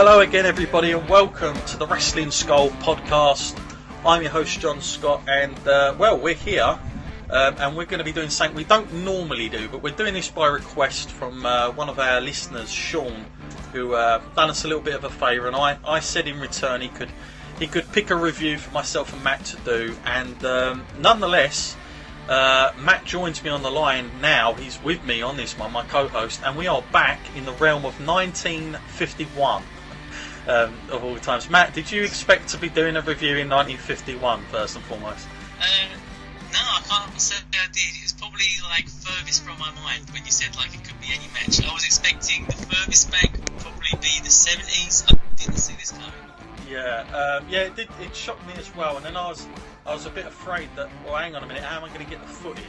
Hello again, everybody, and welcome to the Wrestling Skull podcast. I'm your host, John Scott, and we're here, and we're going to be doing something we don't normally do, but we're doing this by request from one of our listeners, Sean, who done us a little bit of a favour, and I said in return he could pick a review for myself and Matt to do, and nonetheless, Matt joins me on the line now. He's with me on this one, my co-host, and we are back in the realm of 1951. Of all times. Matt, did you expect to be doing a review in 1951 first and foremost? No, I can't say I did. It was probably furthest from my mind when you said it could be any match. I was expecting the furthest back would probably be the 70s. I didn't see this coming. Yeah, it shocked me as well, and then I was a bit afraid that, well, hang on a minute, how am I going to get the footage?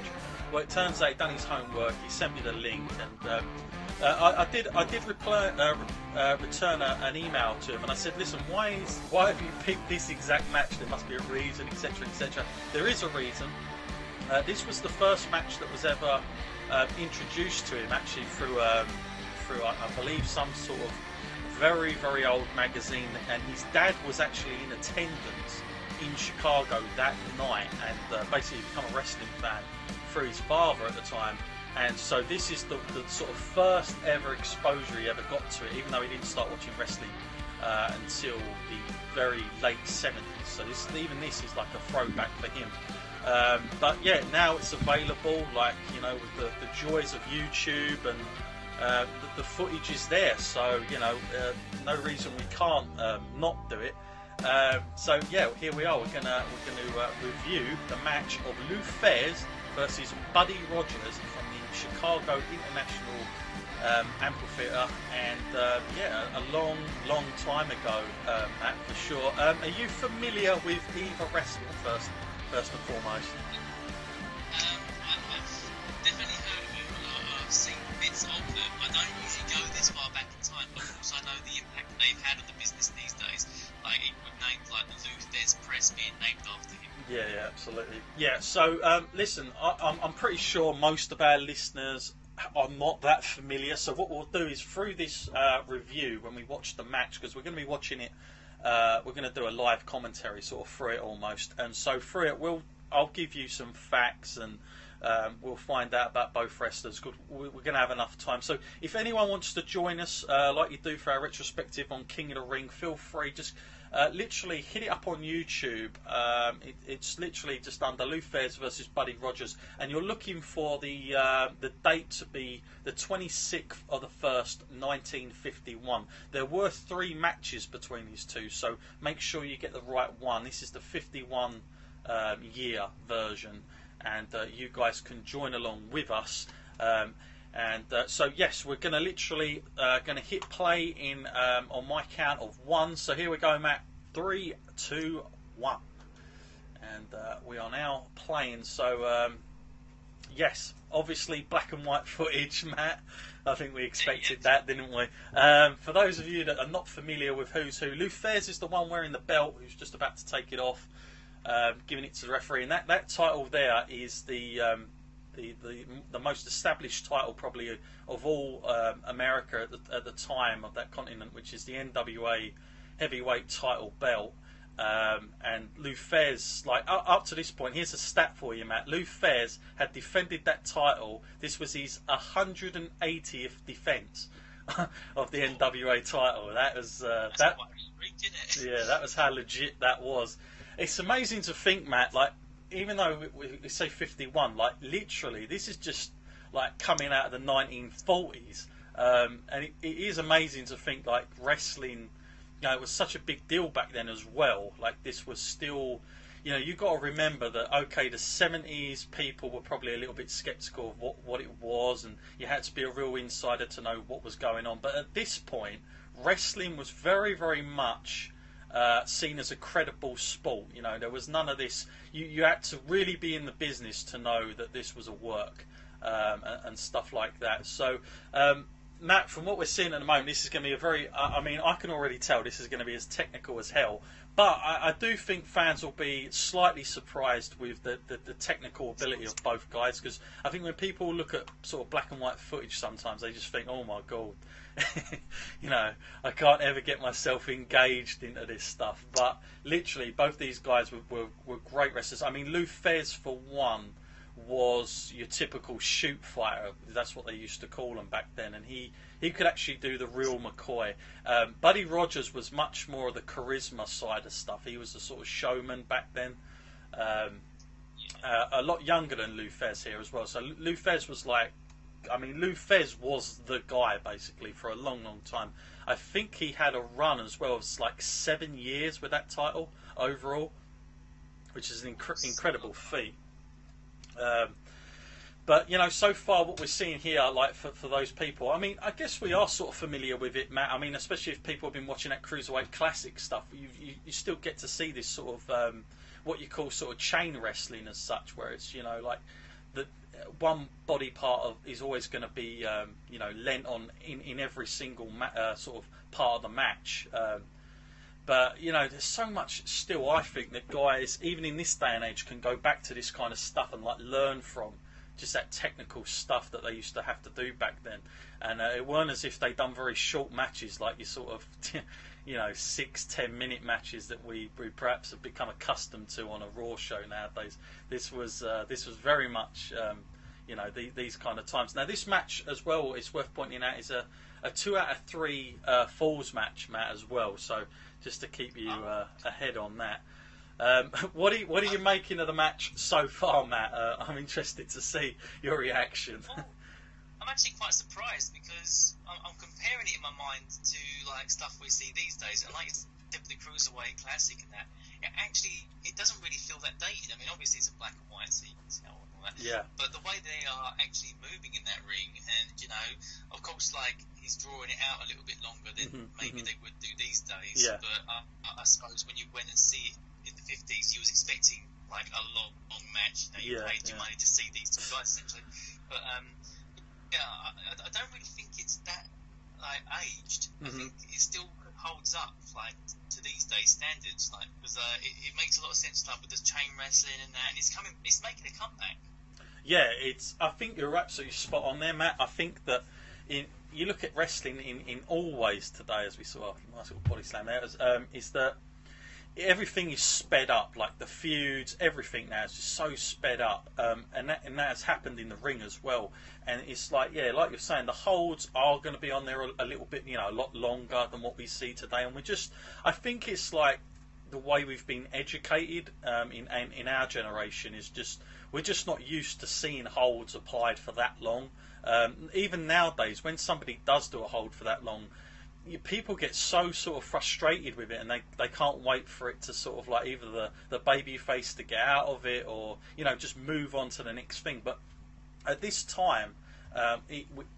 Well, it turns out he'd done his homework. He sent me the link, and I did return an email to him, and I said, listen, why have you picked this exact match? There must be a reason, etc., etc. There is a reason. This was the first match that was ever introduced to him, actually through I believe some sort of very, very old magazine, and his dad was actually in attendance in Chicago that night, and basically become a wrestling fan through his father at the time. And so this is the sort of first ever exposure he ever got to it, even though he didn't start watching wrestling until the very late 70s. So this is like a throwback for him. But yeah, now it's available, with the joys of YouTube, and the footage is there. So no reason we can't not do it. So yeah, here we are. We're gonna review the match of Lou Thez versus Buddy Rogers from the Chicago International Amphitheater, and a long time ago, Matt, for sure. Are you familiar with either wrestler first and foremost? I've definitely heard of them. I've seen bits of them. I don't usually go this far back in time, but of course I know the impact they've had on the business these days. With names like the Lou Thez Press being named after him. Yeah, absolutely. Yeah, so listen, I'm pretty sure most of our listeners are not that familiar. So what we'll do is through this review, when we watch the match, because we're going to be watching it, we're going to do a live commentary sort of through it almost. And so through it, I'll give you some facts, and we'll find out about both wrestlers. We're going to have enough time. So if anyone wants to join us, like you do for our retrospective on King of the Ring, feel free. Just literally hit it up on YouTube. It's literally just under Lou Thez versus Buddy Rogers, and you're looking for the date to be the 26th of the 1st, 1951. There were 3 matches between these two, so make sure you get the right one. This is the 51 year version, and you guys can join along with us. So yes, we're going to literally hit play in on my count of 1. So here we go, Matt. 3, 2, 1, and we are now playing. So yes, obviously black and white footage, Matt. I think we expected that, didn't we? For those of you that are not familiar with who's who, Lou Thez is the one wearing the belt who's just about to take it off, giving it to the referee, and that title there is the most established title probably of all America at the time of that continent, which is the NWA heavyweight title belt. And Lou Thez, up to this point, here's a stat for you, Matt. Lou Thez had defended that title. This was his 180th defence of the NWA title. That was that was how legit that was. It's amazing to think, Matt, even though we say 51, literally, this is just coming out of the 1940s, and it is amazing to think wrestling, it was such a big deal back then as well. This was still, you got to remember that, okay, the 70s people were probably a little bit sceptical of what it was, and you had to be a real insider to know what was going on. But at this point, wrestling was very, very much seen as a credible sport. There was none of this. You had to really be in the business to know that this was a work, and stuff like that. So Matt, from what we're seeing at the moment, this is going to be a very. I mean, I can already tell this is going to be as technical as hell. But I do think fans will be slightly surprised with the technical ability of both guys, because I think when people look at sort of black and white footage, sometimes they just think, "Oh my god, you know, I can't ever get myself engaged into this stuff." But literally, both these guys were great wrestlers. I mean, Lou Thez, for one, was your typical shoot fighter. That's what they used to call him back then, and he could actually do the real McCoy. Buddy Rogers was much more of the charisma side of stuff. He was the sort of showman back then. A lot younger than Lou Thez here as well. So Lou Thez was like, I mean, Lou Thez was the guy basically for a long, long time. I think he had a run as well of like 7 years with that title overall, which is an incredible feat. But, you know, so far what we're seeing here, like for those people, I mean, I guess we are sort of familiar with it, Matt. I mean, especially if people have been watching that Cruiserweight Classic stuff, you still get to see this sort of, what you call sort of chain wrestling as such, where it's, you know, like the one body part of is always going to be, you know, lent on in every single sort of part of the match. But, you know, there's so much still, I think, that guys, even in this day and age, can go back to this kind of stuff and, like, learn from just that technical stuff that they used to have to do back then. And it weren't as if they done very short matches like you sort of, you know, 6-10 minute matches that we perhaps have become accustomed to on a Raw show nowadays. This was very much, you know, these kind of times. Now, this match as well, it's worth pointing out, is a 2 out of 3 falls match, Matt, as well. So just to keep you ahead on that. What are you making of the match so far, Matt? I'm interested to see your reaction. Well, I'm actually quite surprised because I'm comparing it in my mind to like stuff we see these days, and like the Cruiserweight Classic and that. It doesn't really feel that dated. I mean, obviously it's a black and white, so you can tell and all that. Yeah. But the way they are actually moving in that ring, and you know, of course, like he's drawing it out a little bit longer than maybe they would do these days. Yeah. But I suppose when you went and see it in the 50s, you was expecting like a long match. You know, you paid your money to see these two guys essentially. But yeah, I don't really think it's that like aged. I think it still holds up like to these days standards. Like, because it makes a lot of sense, like with the chain wrestling and that, and it's making a comeback. Yeah, I think you're absolutely spot on there, Matt. I think that you look at wrestling in all ways today, as we saw, nice little body slam there, is that everything is sped up. Like the feuds, everything now is just so sped up, and that has happened in the ring as well. And it's like, yeah, like you're saying, the holds are going to be on there a little bit, you know, a lot longer than what we see today. And I think it's like the way we've been educated in our generation is just, we're just not used to seeing holds applied for that long. Even nowadays, when somebody does do a hold for that long, people get so sort of frustrated with it, and they can't wait for it to sort of like either the baby face to get out of it, or, you know, just move on to the next thing. But at this time,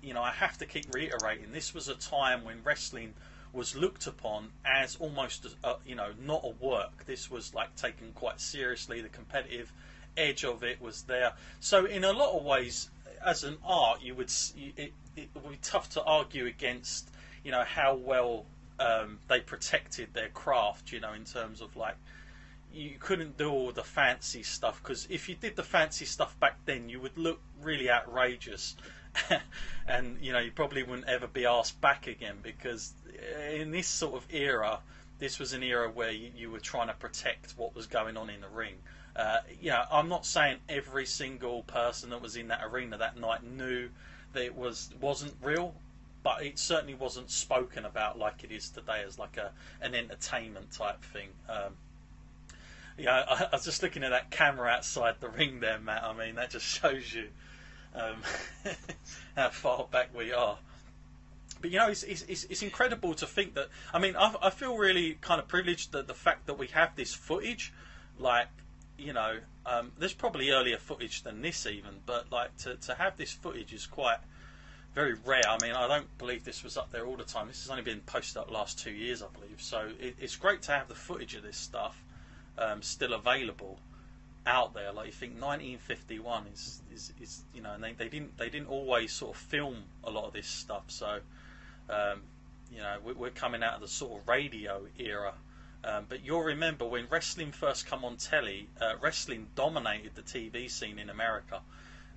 you know, I have to keep reiterating, this was a time when wrestling was looked upon as almost, you know, not a work. This was like taken quite seriously. The competitive edge of it was there. So in a lot of ways, as an art, it would be tough to argue against, you know, how well they protected their craft, you know, in terms of like, you couldn't do all the fancy stuff, because if you did the fancy stuff back then, you would look really outrageous. And, you know, you probably wouldn't ever be asked back again, because in this sort of era, this was an era where you were trying to protect what was going on in the ring. You know, I'm not saying every single person that was in that arena that night knew that it wasn't real, but it certainly wasn't spoken about like it is today as like an entertainment type thing. Yeah, I was just looking at that camera outside the ring there, Matt. I mean, that just shows you how far back we are. But, you know, it's incredible to think that. I mean, I feel really kind of privileged that the fact that we have this footage, like, you know, there's probably earlier footage than this even, but like to have this footage is quite very rare. I mean, I don't believe this was up there all the time. This has only been posted up the last 2 years, I believe. So it's great to have the footage of this stuff still available. out there. Like you think 1951 is you know, and they didn't always sort of film a lot of this stuff. So you know, we're coming out of the sort of radio era. But you'll remember when wrestling first come on telly, wrestling dominated the TV scene in America.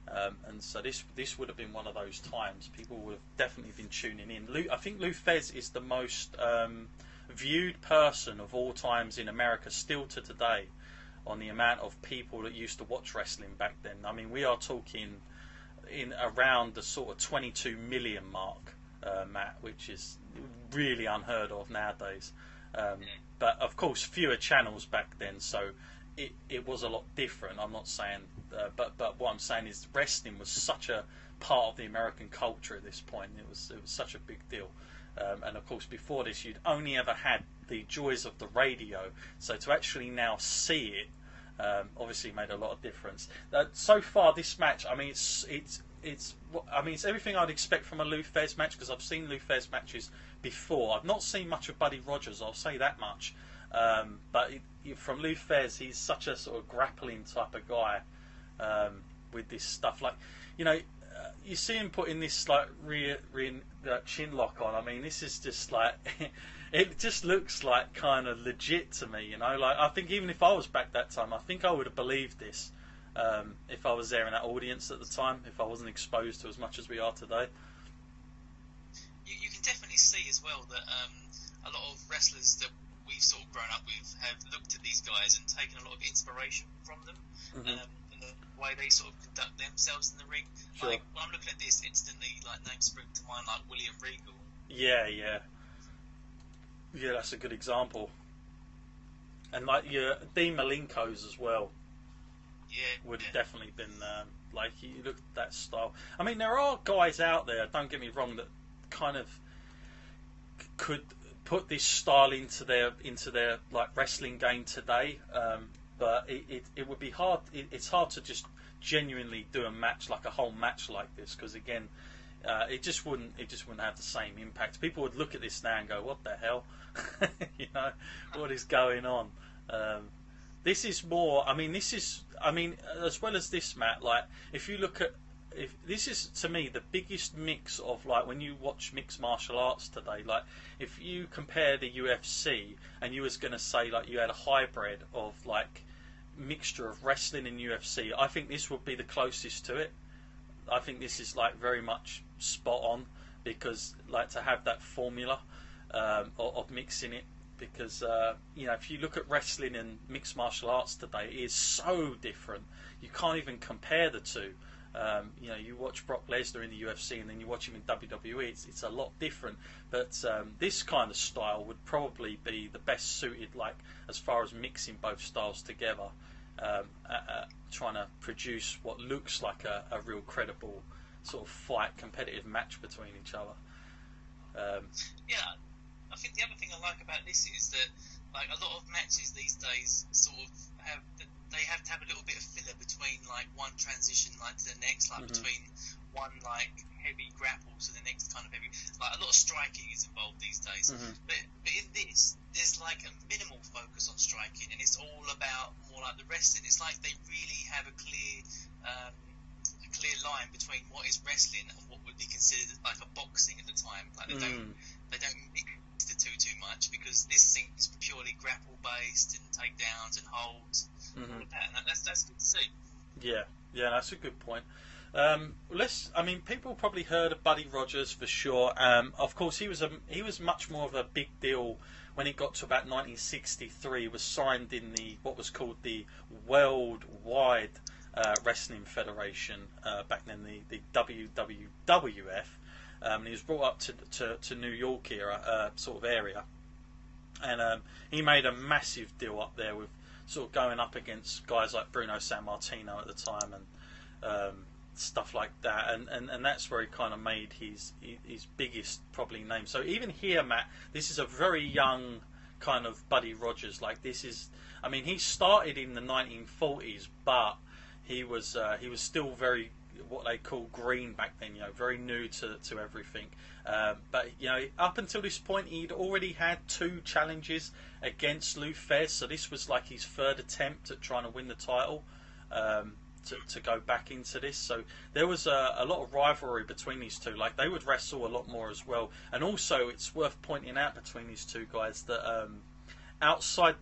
And so this would have been one of those times. People would have definitely been tuning in. I think Lou Thez is the most viewed person of all times in America still to today, on the amount of people that used to watch wrestling back then. I mean, we are talking in around the sort of 22 million mark, Matt, which is really unheard of nowadays. But of course, fewer channels back then, so it was a lot different. I'm not saying, but what I'm saying is wrestling was such a part of the American culture at this point. It was such a big deal. And of course, before this, you'd only ever had the joys of the radio. So to actually now see it, obviously made a lot of difference. So far, this match, I mean, it's everything I'd expect from a Lou Thez match, because I've seen Lou Thez matches before. I've not seen much of Buddy Rogers, I'll say that much. But from Lou Thez, he's such a sort of grappling type of guy with this stuff. Like, you know, you see him putting this like rear chin lock on. I mean, this is just like it just looks like kind of legit to me. You know, like I think even if I was back that time, I think I would have believed this. If I was there in that audience at the time, if I wasn't exposed to as much as we are today. You can definitely see as well that a lot of wrestlers that we've sort of grown up with have looked at these guys and taken a lot of inspiration from them, and the way they sort of conduct themselves in the ring. Sure. Like, when I'm looking at this, instantly, like, names spring to mind, like William Regal. Yeah, that's a good example. And like your Dean Malenko's as well. Would have definitely been like, you look at that style. I mean, there are guys out there, don't get me wrong, that kind of could put this style into their like wrestling game today, but it would be hard. It's hard to just genuinely do a match, like a whole match like this, because again, it just wouldn't have the same impact. People would look at this now and go, "What the hell?" You know, what is going on? This is more. I mean, as well as this, Matt. Like, if you look at, if this is to me the biggest mix of, like, when you watch mixed martial arts today. Like, if you compare the UFC and you was going to say like you had a hybrid of like mixture of wrestling and UFC, I think this would be the closest to it. I think this is like very much spot on, because like to have that formula of mixing it. Because you know, if you look at wrestling and mixed martial arts today, it is so different. You can't even compare the two. You know, you watch Brock Lesnar in the UFC and then you watch him in WWE. It's a lot different. But this kind of style would probably be the best suited, like as far as mixing both styles together, trying to produce what looks like a real credible sort of fight, competitive match between each other. Yeah. I think the other thing I like about this is that, like, a lot of matches these days sort of have to have a little bit of filler between like one transition like to the next, like between one like heavy grapple to the next kind of heavy. Like, a lot of striking is involved these days, but in this there's like a minimal focus on striking, and it's all about more like the wrestling. It's like they really have a clear line between what is wrestling and what would be considered like a boxing at the time. Like, they don't mix the two too much, because this seems purely grapple based and takedowns and holds, all of that, and that's good to see. Yeah, that's a good point. People probably heard of Buddy Rogers for sure. Of course, he was much more of a big deal when it got to about 1963. He was signed in what was called the Worldwide Wrestling Federation, back then the WWF. He was brought up to New York sort of area, and he made a massive deal up there with sort of going up against guys like Bruno Sammartino at the time, and stuff like that, and that's where he kind of made his biggest probably name. So even here, Matt, this is a very young kind of Buddy Rogers. Like, this is, I mean, he started in the 1940s, but he was still very what they call green back then. Very new to everything. But up until this point, he'd already had 2 challenges against Thez, so this was like his 3rd attempt at trying to win the title. To go back into this, so there was a lot of rivalry between these two. Like, they would wrestle a lot more as well. And also, it's worth pointing out between these two guys that outside